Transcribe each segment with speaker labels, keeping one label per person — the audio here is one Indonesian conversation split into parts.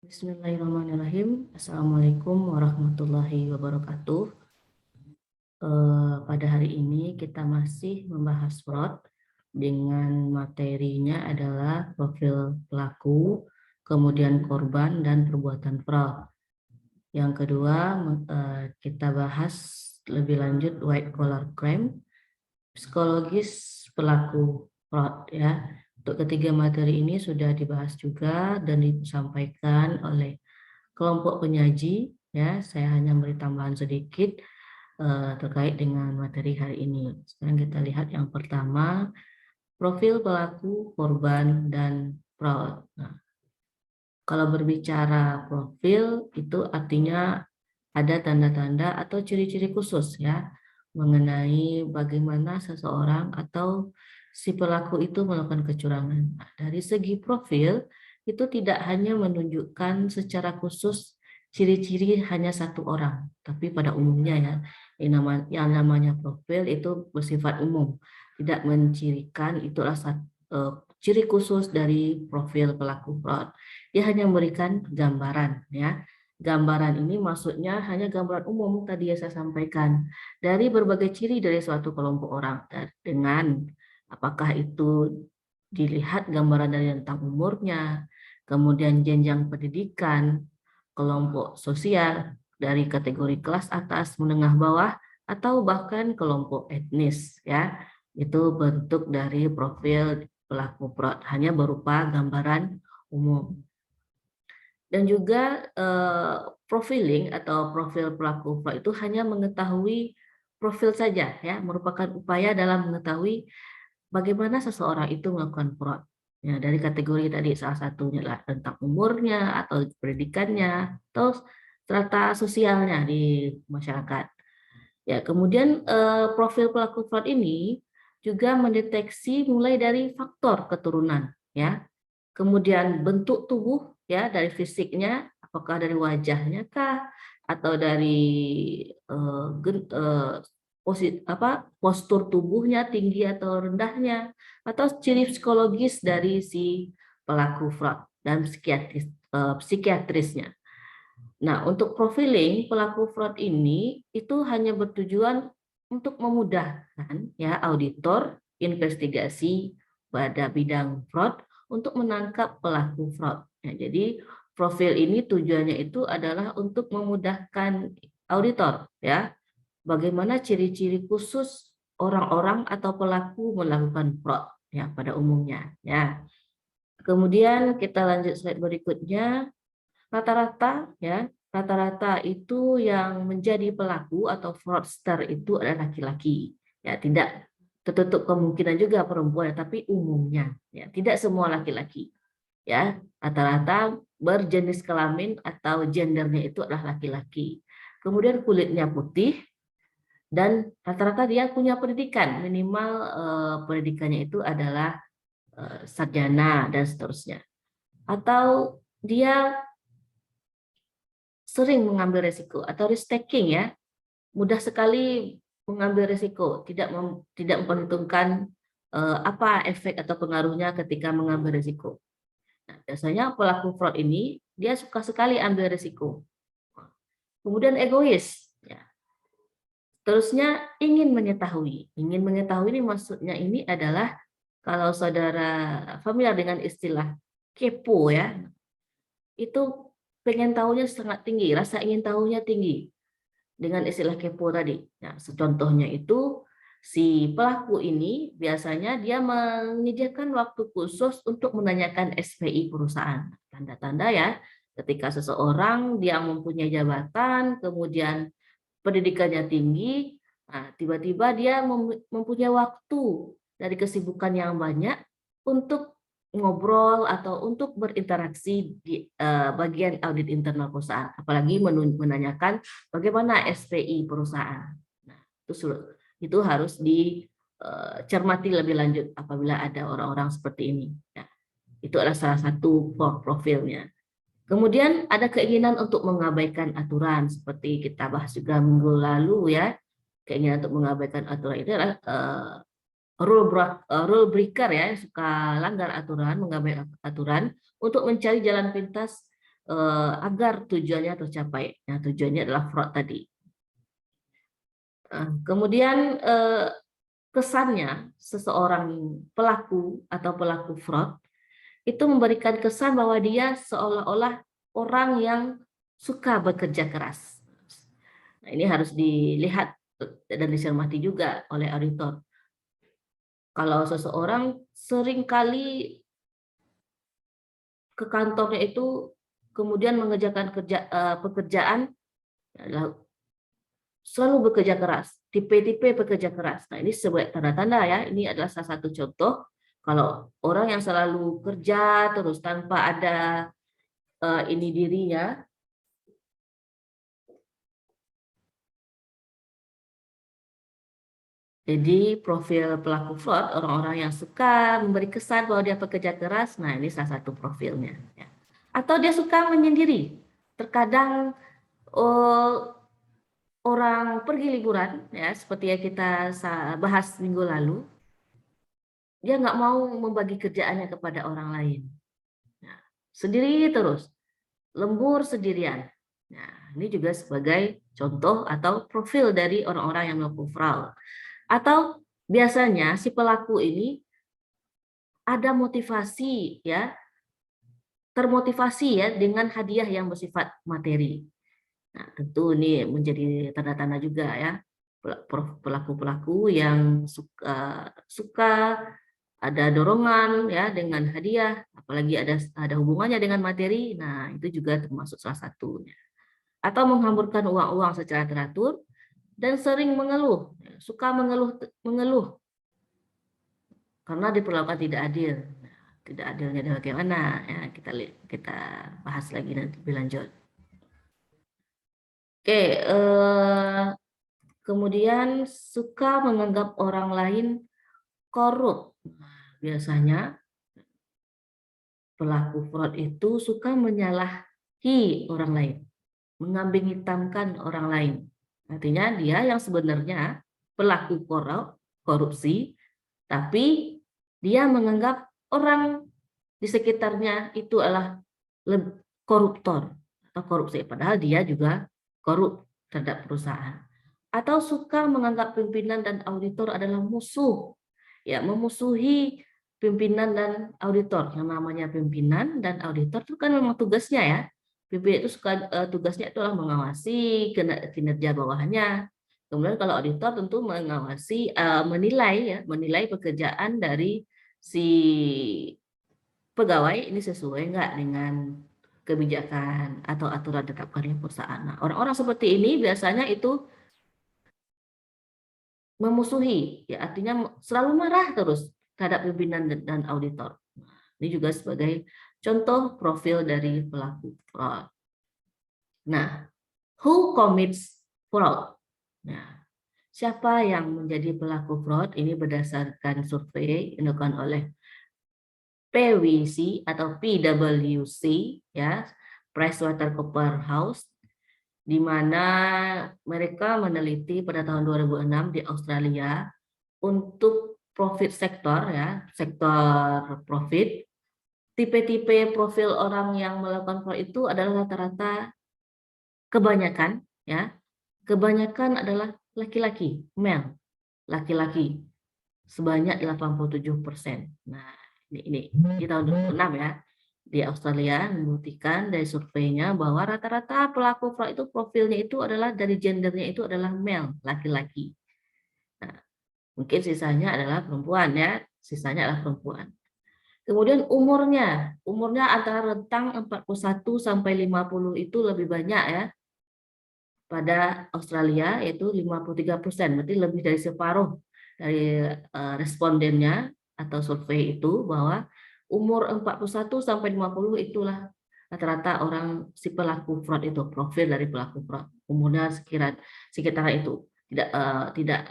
Speaker 1: Bismillahirrahmanirrahim. Assalamualaikum warahmatullahi wabarakatuh. Pada hari ini kita masih membahas fraud dengan materinya adalah profil pelaku, kemudian korban dan perbuatan fraud. Yang kedua, kita bahas lebih lanjut white collar crime, psikologis pelaku fraud ya. Untuk ketiga materi ini sudah dibahas juga dan disampaikan oleh kelompok penyaji ya. Saya hanya beri tambahan sedikit terkait dengan materi hari ini. Sekarang kita lihat yang pertama, profil pelaku, korban dan fraud. Nah, kalau berbicara profil itu artinya ada tanda-tanda atau ciri-ciri khusus ya mengenai bagaimana seseorang atau si pelaku itu melakukan kecurangan. Nah, dari segi profil itu tidak hanya menunjukkan secara khusus ciri-ciri hanya satu orang, tapi pada umumnya ya yang namanya profil itu bersifat umum, tidak mencirikan itulah ciri khusus dari profil pelaku fraud. Dia hanya memberikan gambaran ya. Gambaran ini maksudnya hanya gambaran umum tadi yang saya sampaikan dari berbagai ciri dari suatu kelompok orang dengan apakah itu dilihat gambaran dari tentang umurnya, kemudian jenjang pendidikan, kelompok sosial dari kategori kelas atas, menengah bawah atau bahkan kelompok etnis ya. Itu bentuk dari profil pelaku fraud hanya berupa gambaran umum. Dan juga profiling atau profil pelaku fraud itu hanya mengetahui profil saja ya, merupakan upaya dalam mengetahui bagaimana seseorang itu melakukan fraud. Ya, dari kategori tadi salah satunya adalah tentang umurnya atau pendidikannya atau strata sosialnya di masyarakat. Ya, kemudian profil pelaku fraud ini juga mendeteksi mulai dari faktor keturunan ya. Kemudian bentuk tubuh ya dari fisiknya, apakah dari wajahnya kah atau dari postur tubuhnya tinggi atau rendahnya atau ciri psikologis dari si pelaku fraud dan psikiatrisnya. Nah, untuk profiling pelaku fraud ini itu hanya bertujuan untuk memudahkan ya auditor investigasi pada bidang fraud untuk menangkap pelaku fraud. Ya, jadi profil ini tujuannya itu adalah untuk memudahkan auditor ya, bagaimana ciri-ciri khusus orang-orang atau pelaku melakukan fraud ya pada umumnya ya. Kemudian kita lanjut slide berikutnya. Rata-rata ya, rata-rata itu yang menjadi pelaku atau fraudster itu adalah laki-laki. Ya, tidak tertutup kemungkinan juga perempuan, tapi umumnya ya, tidak semua laki-laki. Ya, rata-rata berjenis kelamin atau gendernya itu adalah laki-laki. Kemudian kulitnya putih dan rata-rata dia punya pendidikan, minimal pendidikannya itu adalah sarjana dan seterusnya. Atau dia sering mengambil resiko atau risk taking ya, mudah sekali mengambil resiko, tidak memperhitungkan apa efek atau pengaruhnya ketika mengambil resiko. Nah, biasanya pelaku fraud ini dia suka sekali ambil resiko. Kemudian egois, ya. Terusnya ingin mengetahui. Ingin mengetahui ini maksudnya ini adalah kalau saudara familiar dengan istilah kepo ya, itu pengen tahunya sangat tinggi, rasa ingin tahunya tinggi. Dengan istilah kepo tadi. Nah, contohnya itu si pelaku ini biasanya dia menyediakan waktu khusus untuk menanyakan SPI perusahaan. Tanda-tanda ya, ketika seseorang dia mempunyai jabatan, kemudian pendidikannya tinggi, nah, tiba-tiba dia mempunyai waktu dari kesibukan yang banyak untuk ngobrol atau untuk berinteraksi di bagian audit internal perusahaan, apalagi menanyakan bagaimana SPI perusahaan. Nah, itu harus dicermati lebih lanjut apabila ada orang-orang seperti ini. Ya, itu adalah salah satu profilnya. Kemudian ada keinginan untuk mengabaikan aturan seperti kita bahas juga minggu lalu ya. Keinginan untuk mengabaikan aturan itu adalah rule breaker ya, suka langgar aturan, mengabaikan aturan untuk mencari jalan pintas agar tujuannya tercapai. Nah, tujuannya adalah fraud tadi. Kemudian kesannya seseorang pelaku atau pelaku fraud itu memberikan kesan bahwa dia seolah-olah orang yang suka bekerja keras. Nah, ini harus dilihat dan dicermati juga oleh auditor. Kalau seseorang seringkali ke kantornya itu kemudian mengerjakan pekerjaan adalah selalu bekerja keras, tipe-tipe bekerja keras. Nah, ini sebagai tanda-tanda ya, ini adalah salah satu contoh kalau orang yang selalu kerja terus tanpa ada ini dirinya. Jadi profil pelaku fraud, orang-orang yang suka memberi kesan bahwa dia pekerja keras, nah ini salah satu profilnya. Ya. Atau dia suka menyendiri. Terkadang orang pergi liburan, ya seperti yang kita bahas minggu lalu, dia nggak mau membagi kerjaannya kepada orang lain. Nah, sendiri terus, lembur sendirian. Nah, ini juga sebagai contoh atau profil dari orang-orang yang melakukan fraud. Atau biasanya si pelaku ini ada motivasi ya, termotivasi ya dengan hadiah yang bersifat materi. Nah, tentu ini menjadi tanda-tanda juga ya pelaku-pelaku yang suka ada dorongan ya dengan hadiah, apalagi ada hubungannya dengan materi. Nah, itu juga termasuk salah satunya. Atau menghamburkan uang-uang secara teratur dan sering mengeluh, suka mengeluh karena diperlakukan tidak adil. Nah, tidak adilnya bagaimana? Ya, kita bahas lagi nanti lebih lanjut. Oke, kemudian suka menganggap orang lain korup. Nah, biasanya pelaku fraud itu suka menyalahi orang lain, mengambing hitamkan orang lain. Artinya dia yang sebenarnya pelaku korupsi, tapi dia menganggap orang di sekitarnya itu adalah koruptor atau korupsi, padahal dia juga korup terhadap perusahaan. Atau suka menganggap pimpinan dan auditor adalah musuh, ya memusuhi pimpinan dan auditor. Yang namanya pimpinan dan auditor itu kan memang tugasnya ya. Pimpinan itu tugasnya itu adalah mengawasi kinerja bawahannya. Kemudian kalau auditor tentu mengawasi, menilai pekerjaan dari si pegawai ini sesuai nggak dengan kebijakan atau aturan ditetapkan oleh perusahaan. Nah, orang-orang seperti ini biasanya itu memusuhi, ya artinya selalu marah terus terhadap pimpinan dan auditor. Nah, ini juga sebagai contoh profil dari pelaku fraud. Nah, who commits fraud? Nah, siapa yang menjadi pelaku fraud? Ini berdasarkan survei yang dilakukan oleh PwC atau PwC, ya, PricewaterhouseCoopers, di mana mereka meneliti pada tahun 2006 di Australia untuk profit sektor, ya, sektor profit. Tipe-tipe profil orang yang melakukan fraud itu adalah rata-rata kebanyakan, ya, kebanyakan adalah laki-laki, male, laki-laki sebanyak 87%. Nah, ini di tahun 2006 ya. Di Australia membuktikan dari surveinya bahwa rata-rata pelaku fraud itu profilnya itu adalah dari gendernya itu adalah male, laki-laki. Nah, mungkin sisanya adalah perempuan ya, sisanya adalah perempuan. Kemudian umurnya antara rentang 41 sampai 50 itu lebih banyak ya. Pada Australia yaitu 53%, berarti lebih dari separuh dari respondennya atau survei itu bahwa umur 41 sampai 50 itulah rata-rata orang si pelaku fraud itu, profil dari pelaku fraud. Umurnya sekitar itu. Tidak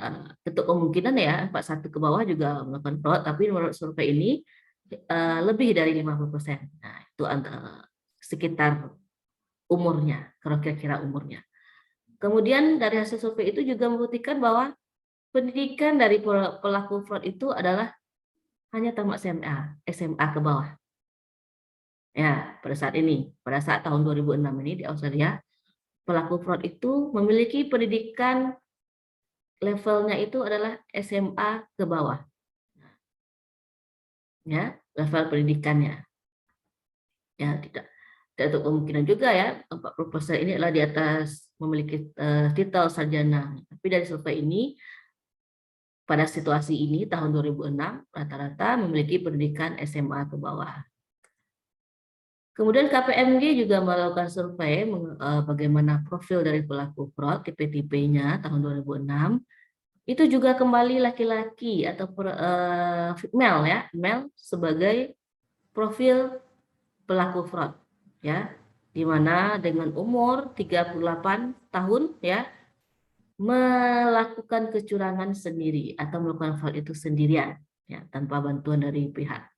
Speaker 1: tentu kemungkinan ya 41 ke bawah juga melakukan fraud, tapi menurut survei ini lebih dari 50%. Nah, itu sekitar umurnya, kira-kira umurnya. Kemudian dari hasil survei itu juga membuktikan bahwa pendidikan dari pelaku fraud itu adalah hanya tamat SMA ke bawah. Ya, pada saat tahun 2006 ini di Australia, pelaku fraud itu memiliki pendidikan levelnya itu adalah SMA ke bawah, ya, level pendidikannya. Ya, tidak untuk kemungkinan juga ya, 40% ini adalah di atas memiliki titel sarjana. Tapi dari survei ini, pada situasi ini tahun 2006 rata-rata memiliki pendidikan SMA ke bawah. Kemudian KPMG juga melakukan survei bagaimana profil dari pelaku fraud, tipe-tipenya tahun 2006. Itu juga kembali laki-laki atau male ya, male sebagai profil pelaku fraud ya, di mana dengan umur 38 tahun ya melakukan kecurangan sendiri atau melakukan fraud itu sendirian ya, tanpa bantuan dari pihak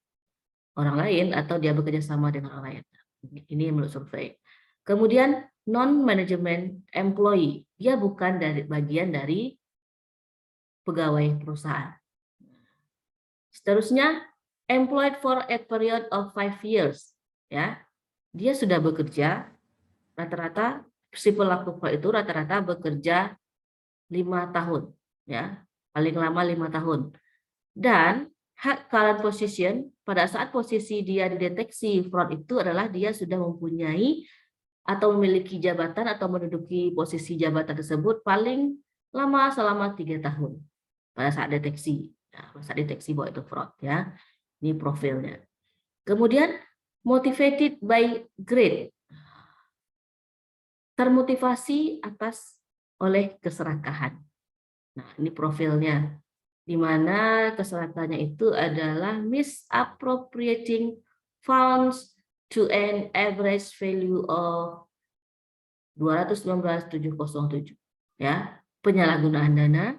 Speaker 1: orang lain atau dia bekerja sama dengan orang lain. Ini menurut survei. Kemudian non-management employee, dia bukan dari bagian dari pegawai perusahaan. Seterusnya, employed for a period of 5 years, ya, dia sudah bekerja rata-rata si pelaku itu rata-rata bekerja 5 tahun, ya, paling lama 5 tahun. Dan hak current position pada saat posisi dia dideteksi fraud itu adalah dia sudah mempunyai atau memiliki jabatan atau menduduki posisi jabatan tersebut paling lama selama 3 tahun pada saat deteksi. Nah, pada saat deteksi bahwa itu fraud ya. Ini profilnya. Kemudian motivated by greed. Termotivasi atas oleh keserakahan. Nah, ini profilnya. Di mana keserakahannya itu adalah misappropriating funds to an average value of 219.707 ya, penyalahgunaan dana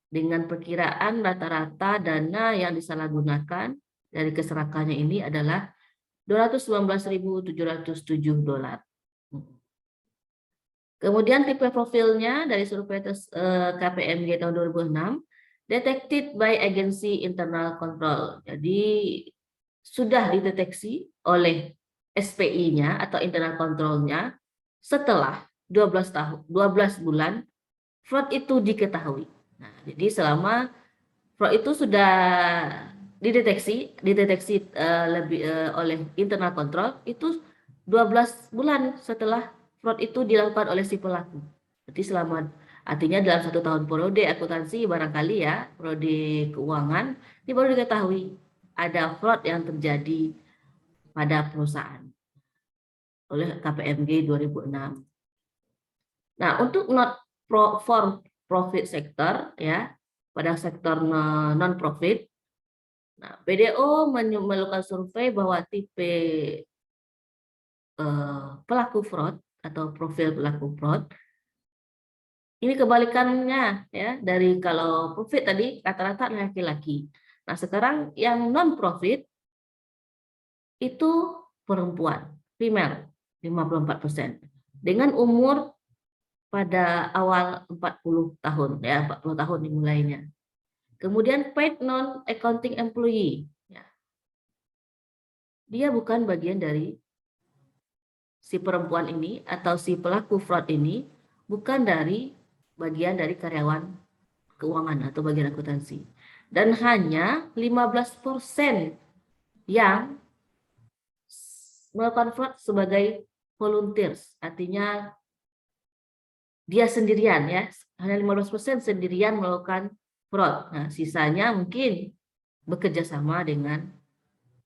Speaker 1: dengan perkiraan rata-rata dana yang disalahgunakan dari keserakahannya ini adalah $219.707. Kemudian tipe profilnya dari survei KPMG tahun 2006, detected by agency internal control. Jadi sudah dideteksi oleh SPI-nya atau internal control-nya setelah 12 bulan fraud itu diketahui. Nah, jadi selama fraud itu sudah dideteksi oleh internal control itu 12 bulan setelah fraud itu dilakukan oleh si pelaku. Jadi artinya dalam 1 tahun periode akuntansi barangkali ya, periode keuangan, ini baru diketahui ada fraud yang terjadi pada perusahaan oleh KPMG 2006. Nah, untuk for profit sector ya, pada sektor non profit, nah, BDO melakukan survei bahwa tipe pelaku fraud atau profil pelaku fraud ini kebalikannya ya, dari kalau profit tadi rata-rata laki-laki. Nah, sekarang yang non profit itu perempuan, female 54%. Dengan umur pada awal 40 tahun ya, 40 tahun dimulainya. Kemudian paid non accounting employee ya. Dia bukan bagian dari si perempuan ini atau si pelaku fraud ini, bukan dari bagian dari karyawan keuangan atau bagian akuntansi. Dan hanya 15% yang melakukan fraud sebagai volunteers, artinya dia sendirian ya, hanya 15% sendirian melakukan fraud. Nah, sisanya mungkin bekerja sama dengan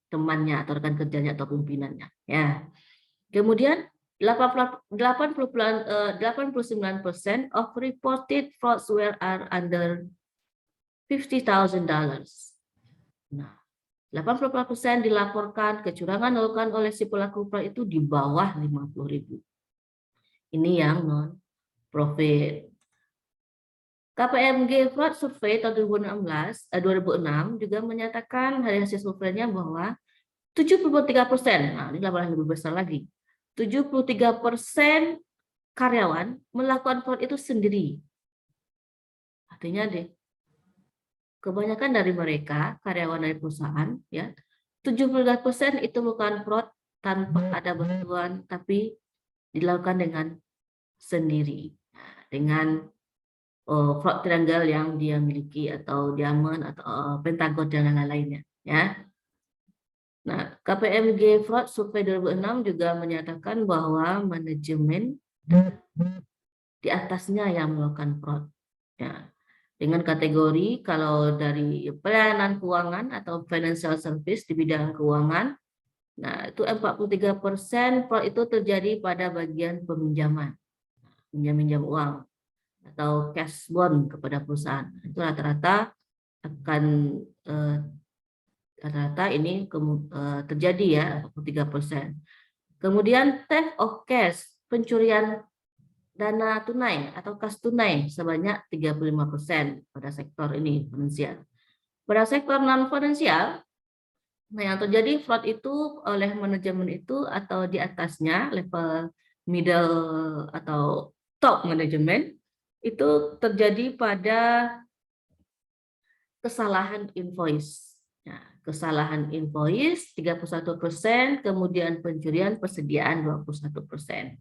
Speaker 1: temannya atau rekan kerjanya atau pimpinannya ya. Kemudian 89% of reported frauds were are under $50,000. Nah, 84% dilaporkan kecurangan dilakukan oleh si pelaku fraud itu di bawah 50.000. Ini yang non profit. KPMG Fraud Survey tahun 2006 juga menyatakan dari hasil surveinya bahwa 73%, nah ini laporan lebih besar lagi, 73% karyawan melakukan fraud itu sendiri. Artinya kebanyakan dari mereka karyawan dari perusahaan ya, 73% itu melakukan fraud tanpa ada bantuan, tapi dilakukan dengan sendiri, dengan fraud triangle yang dia miliki atau diamond atau pentagon dan lain-lainnya, ya. Nah, KPMG Fraud Survey 2006 juga menyatakan bahwa manajemen di atasnya yang melakukan fraud. Ya. Dengan kategori kalau dari pelayanan keuangan atau financial service di bidang keuangan, nah itu 43% fraud itu terjadi pada bagian peminjaman, pinjam uang atau cash bond kepada perusahaan. Itu rata-rata akan rata-rata ini terjadi ya 43%. Kemudian theft of cash, pencurian dana tunai atau kas tunai sebanyak 35% pada sektor ini finansial. Pada sektor non finansial, nah yang terjadi fraud itu oleh manajemen itu atau di atasnya level middle atau top manajemen itu terjadi pada kesalahan invoice. Nah, kesalahan invoice 31%, kemudian pencurian persediaan 21%.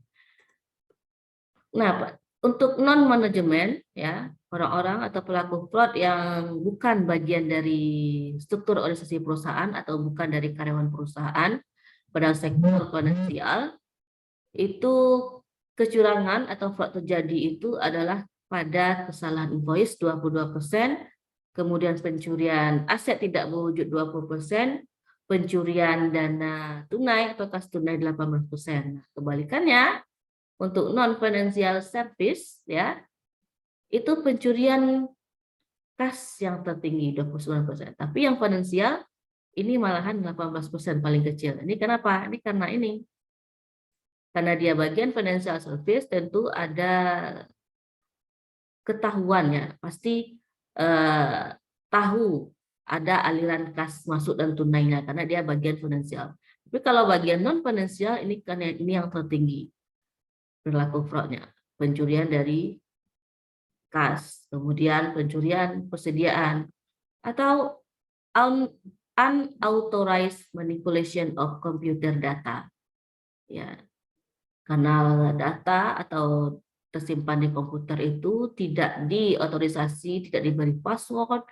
Speaker 1: Nah, untuk non manajemen ya, orang-orang atau pelaku fraud yang bukan bagian dari struktur organisasi perusahaan atau bukan dari karyawan perusahaan pada sektor finansial, itu kecurangan atau fraud terjadi itu adalah pada kesalahan invoice 22%, kemudian pencurian aset tidak berwujud 20%, pencurian dana tunai atau kas tunai 18%. Nah, kebalikannya untuk non financial service ya, itu pencurian kas yang tertinggi 29%. Tapi yang finansial ini malahan 18% paling kecil. Ini kenapa? Ini karena ini. Karena dia bagian financial service tentu ada ketahuannya, pasti tahu ada aliran kas masuk dan tunainya karena dia bagian finansial. Tapi kalau bagian non finansial ini karena ini yang tertinggi perilaku fraudnya, pencurian dari kas, kemudian pencurian persediaan atau unauthorized manipulation of computer data. Ya, karena data atau tersimpan di komputer itu tidak diotorisasi, tidak diberi password,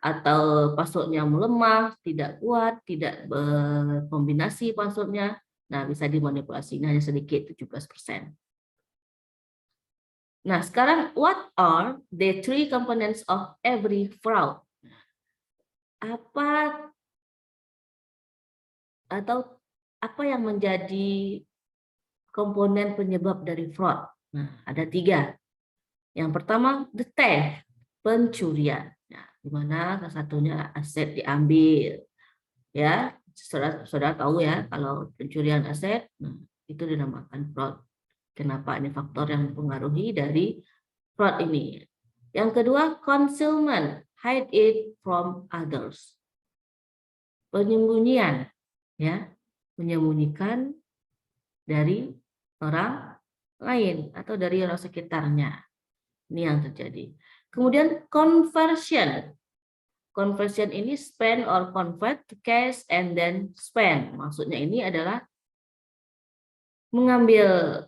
Speaker 1: atau passwordnya melemah, tidak kuat, tidak berkombinasi passwordnya, nah bisa dimanipulasi, hanya sedikit 17%. Nah sekarang, what are the three components of every fraud? Apa yang menjadi komponen penyebab dari fraud? Nah, ada 3. Yang pertama, the theft, pencurian. Nah, di mana salah satunya aset diambil. Ya, saudara tahu ya, kalau pencurian aset, nah, itu dinamakan fraud. Kenapa? Ini faktor yang mempengaruhi dari fraud ini. Yang kedua, concealment, hide it from others. Penyembunyian, ya, menyembunyikan dari orang lain atau dari orang sekitarnya. Ini yang terjadi. Kemudian conversion. Conversion ini spend or convert to cash and then spend. Maksudnya ini adalah mengambil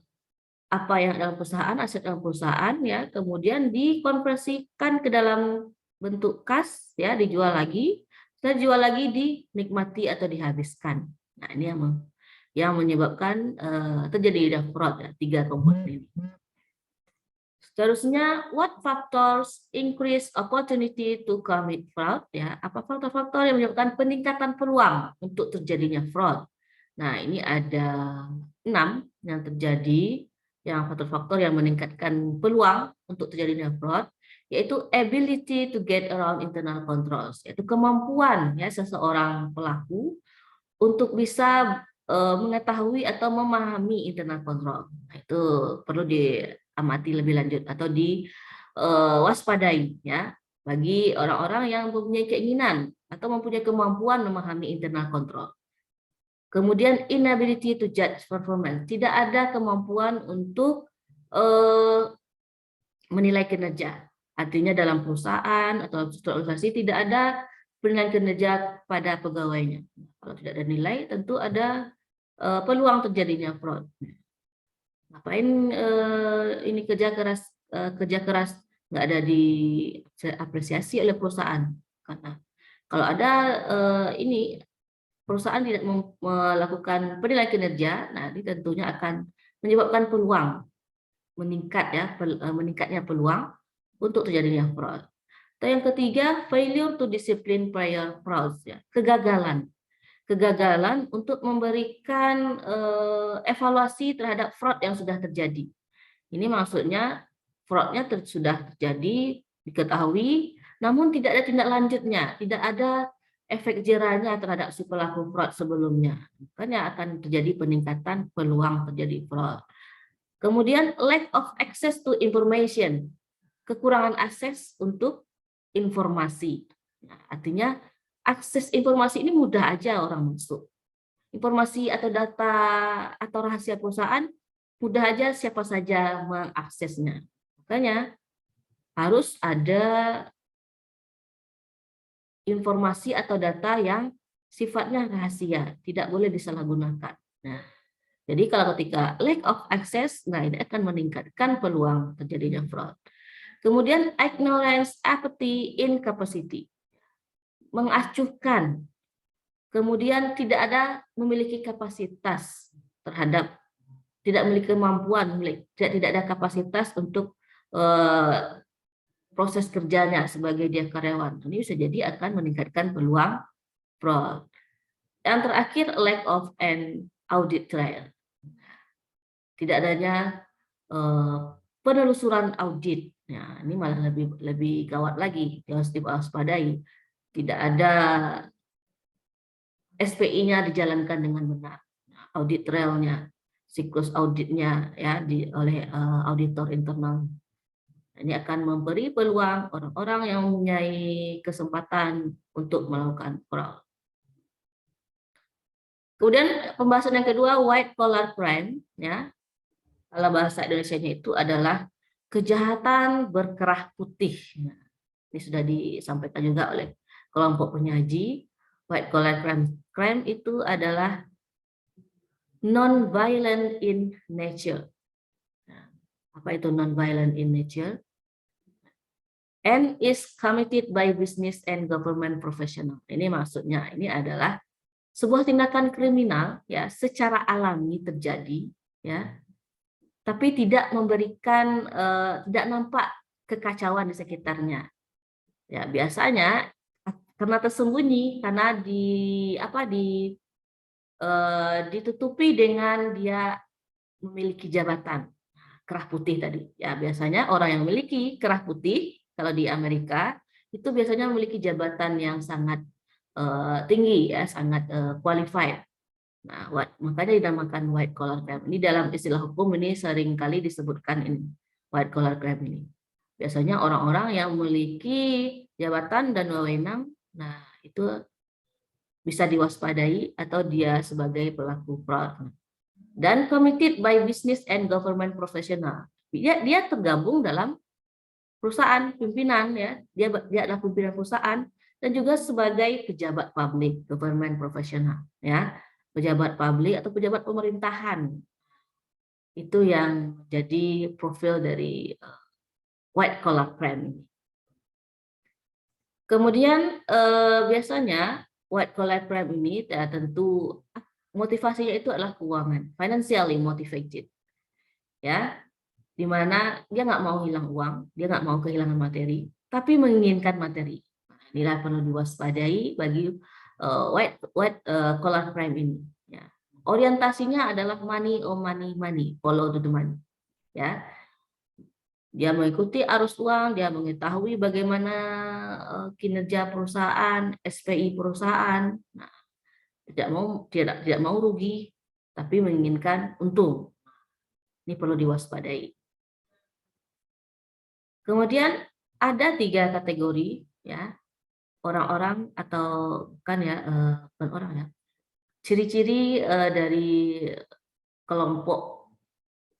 Speaker 1: apa yang dalam perusahaan, aset dalam perusahaan ya, kemudian dikonversikan ke dalam bentuk kas ya, dijual lagi, dan dijual lagi dinikmati atau dihabiskan. Nah, ini yang menyebabkan terjadi fraud ya, 3 komponen ini. Seterusnya, what factors increase opportunity to commit fraud? Ya, apa faktor-faktor yang menyebabkan peningkatan peluang untuk terjadinya fraud? Nah, ini ada 6 yang terjadi, yang faktor-faktor yang meningkatkan peluang untuk terjadinya fraud, yaitu ability to get around internal controls, yaitu kemampuan ya seseorang pelaku untuk bisa mengetahui atau memahami internal control. Nah, itu perlu diamati lebih lanjut atau diwaspadai ya bagi orang-orang yang mempunyai keinginan atau mempunyai kemampuan memahami internal control. Kemudian inability to judge performance, tidak ada kemampuan untuk menilai kinerja. Artinya dalam perusahaan atau struktur organisasi tidak ada penilaian kinerja pada pegawainya. Kalau tidak ada nilai, tentu ada peluang terjadinya fraud. Ngapain ini kerja keras nggak ada diapresiasi oleh perusahaan, karena kalau ada ini perusahaan tidak melakukan penilaian kinerja, nah ini tentunya akan menyebabkan peluang meningkat ya, meningkatnya peluang untuk terjadinya fraud. Atau yang ketiga, failure to discipline prior frauds ya, kegagalan untuk memberikan evaluasi terhadap fraud yang sudah terjadi. Ini maksudnya fraudnya sudah terjadi, diketahui, namun tidak ada tindak lanjutnya, tidak ada efek jerahnya terhadap si pelaku fraud sebelumnya. Makanya akan terjadi peningkatan peluang terjadi fraud. Kemudian lack of access to information, kekurangan akses untuk informasi. Nah, artinya akses informasi ini mudah aja orang masuk. Informasi atau data atau rahasia perusahaan mudah aja siapa saja mengaksesnya. Makanya harus ada informasi atau data yang sifatnya rahasia, tidak boleh disalahgunakan. Nah, jadi kalau ketika lack of access, nah ini akan meningkatkan peluang terjadinya fraud. Kemudian ignorance, apathy, incapacity, mengacuhkan, kemudian tidak ada memiliki kapasitas terhadap, tidak memiliki kemampuan, tidak ada kapasitas untuk proses kerjanya sebagai dia karyawan. Ini bisa jadi akan meningkatkan peluang fraud. Yang terakhir, lack of an audit trail. Tidak adanya penelusuran audit. Ya, ini malah lebih gawat lagi, harus diwaspadai. Tidak ada SPI-nya dijalankan dengan benar. Audit trail-nya, siklus auditnya ya oleh auditor internal. Ini akan memberi peluang orang-orang yang mempunyai kesempatan untuk melakukan fraud. Kemudian pembahasan yang kedua, white collar crime, ya. Kalau bahasa Indonesianya itu adalah kejahatan berkerah putih. Nah, ini sudah disampaikan juga oleh kelompok penyaji. White collar crime itu adalah non-violent in nature. Nah, apa itu non-violent in nature? And is committed by business and government professional. Ini maksudnya, ini adalah sebuah tindakan kriminal ya secara alami terjadi ya, tapi tidak memberikan tidak nampak kekacauan di sekitarnya. Ya, biasanya karena tersembunyi, karena ditutupi dengan dia memiliki jabatan kerah putih tadi. Ya, biasanya orang yang memiliki kerah putih kalau di Amerika itu biasanya memiliki jabatan yang sangat tinggi ya, sangat qualified. Nah, makanya dinamakan white collar crime. Ini dalam istilah hukum ini sering kali disebutkan ini white collar crime ini. Biasanya orang-orang yang memiliki jabatan dan wewenang, nah itu bisa diwaspadai atau dia sebagai pelaku fraud. Dan committed by business and government professional. Dia tergabung dalam perusahaan pimpinan ya, dia adalah pimpinan perusahaan dan juga sebagai pejabat publik, government professional ya, pejabat publik atau pejabat pemerintahan. Itu yang jadi profil dari white collar crime ini. Kemudian biasanya white collar crime ini ya, tentu motivasinya itu adalah keuangan, financially motivated ya, di mana dia nggak mau hilang uang, dia nggak mau kehilangan materi, tapi menginginkan materi. Inilah perlu diwaspadai bagi white collar crime ini. Ya. Orientasinya adalah money, follow the money. Ya, dia mengikuti arus uang, dia mengetahui bagaimana kinerja perusahaan, SPI perusahaan. Nah, tidak mau rugi, tapi menginginkan untung. Ini perlu diwaspadai. Kemudian ada 3 kategori ya orang-orang atau kan ya bukan orang ya, ciri-ciri dari kelompok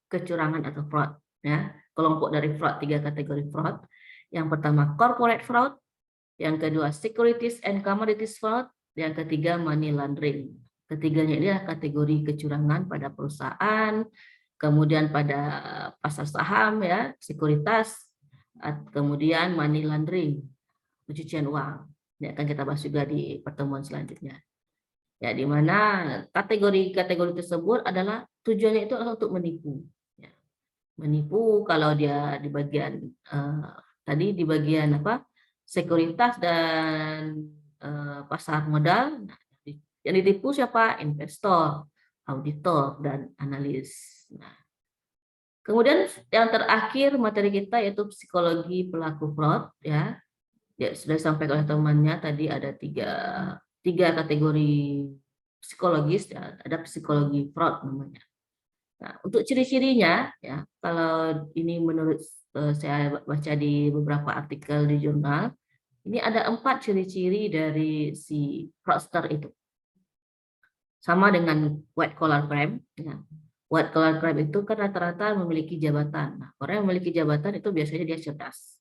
Speaker 1: kecurangan atau fraud ya, kelompok dari fraud, 3 kategori fraud. Yang pertama corporate fraud, yang kedua securities and commodities fraud, yang ketiga money laundering. Ketiganya ini adalah kategori kecurangan pada perusahaan, kemudian pada pasar saham, ya, sekuritas, kemudian money laundering, pencucian uang. Ini akan kita bahas juga di pertemuan selanjutnya. Ya, di mana kategori-kategori tersebut adalah tujuannya itu adalah untuk menipu. Ya. Menipu kalau dia di bagian tadi di bagian apa? Sekuritas dan pasar modal. Nah, yang ditipu siapa? Investor, auditor, dan analis. Nah, kemudian yang terakhir materi kita yaitu psikologi pelaku fraud, ya. Ya, sudah disampaikan oleh temannya tadi ada tiga kategori psikologis, ya. Ada psikologi fraud namanya. Nah, untuk ciri-cirinya, ya, kalau ini menurut saya baca di beberapa artikel di jurnal, ini ada 4 ciri-ciri dari si fraudster itu. Sama dengan white collar crime. Ya. White collar crime itu kan rata-rata memiliki jabatan. Nah, orang yang memiliki jabatan itu biasanya dia cerdas.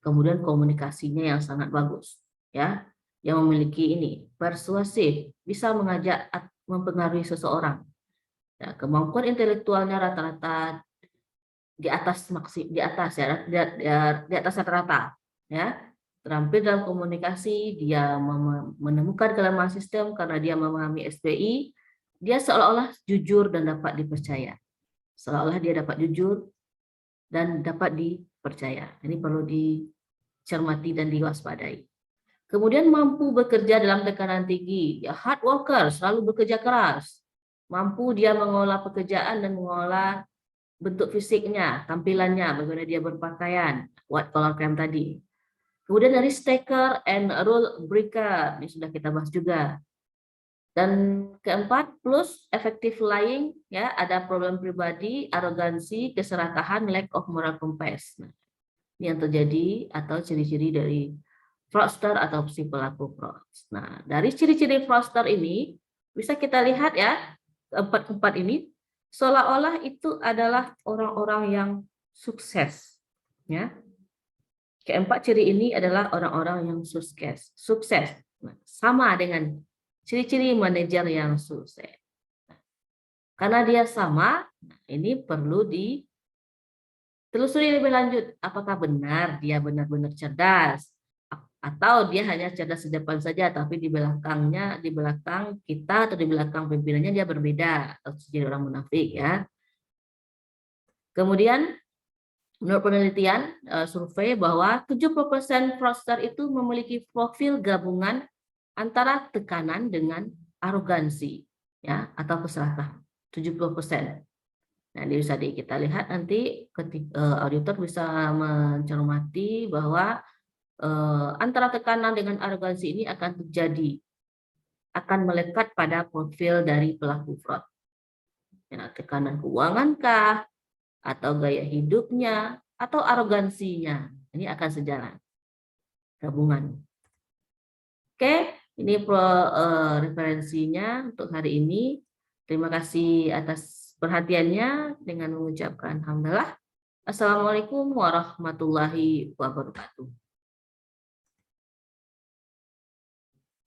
Speaker 1: Kemudian komunikasinya yang sangat bagus, ya, yang memiliki ini persuasif, bisa mengajak mempengaruhi seseorang. Ya, kemampuan intelektualnya rata-rata di atas ya, di atas rata-rata, ya. Terampil dalam komunikasi, dia menemukan kelemahan sistem karena dia memahami SPI, dia seolah-olah jujur dan dapat dipercaya. Seolah-olah dia dapat jujur dan dapat dipercaya. Ini perlu dicermati dan diwaspadai. Kemudian mampu bekerja dalam tekanan tinggi, dia hard worker, selalu bekerja keras. Mampu dia mengolah pekerjaan dan mengolah bentuk fisiknya, tampilannya, bagaimana dia berpakaian, white collar crime tadi. Kemudian dari staker and rule breaker, ini sudah kita bahas juga. Dan keempat, plus effective lying, ya, ada problem pribadi, arogansi, keserakahan, lack of moral compass. Nah, ini yang terjadi atau ciri-ciri dari fraudster atau si pelaku fraud. Nah, dari ciri-ciri fraudster ini bisa kita lihat, ya, keempat ini seolah-olah itu adalah orang-orang yang sukses, ya. Keempat ciri ini adalah orang-orang yang sukses. Nah, sama dengan ciri-ciri manajer yang sukses. Karena dia sama, ini perlu ditelusuri lebih lanjut. Apakah benar dia benar-benar cerdas? Atau dia hanya cerdas di depan saja, tapi di belakangnya, di belakang kita atau di belakang pimpinannya dia berbeda, atau jadi orang munafik, ya. Kemudian, menurut penelitian survei bahwa 70% fraudster itu memiliki profil gabungan antara tekanan dengan arogansi, ya, atau keserakahan. 70%. Nah, ini bisa kita lihat nanti ketika auditor bisa mencermati bahwa antara tekanan dengan arogansi ini akan terjadi, akan melekat pada profil dari pelaku fraud. Ya, tekanan keuangan kah, atau gaya hidupnya, atau arogansinya. Ini akan sejalan, gabungan. Oke, ini referensinya untuk hari ini. Terima kasih atas perhatiannya dengan mengucapkan alhamdulillah. Assalamualaikum warahmatullahi wabarakatuh.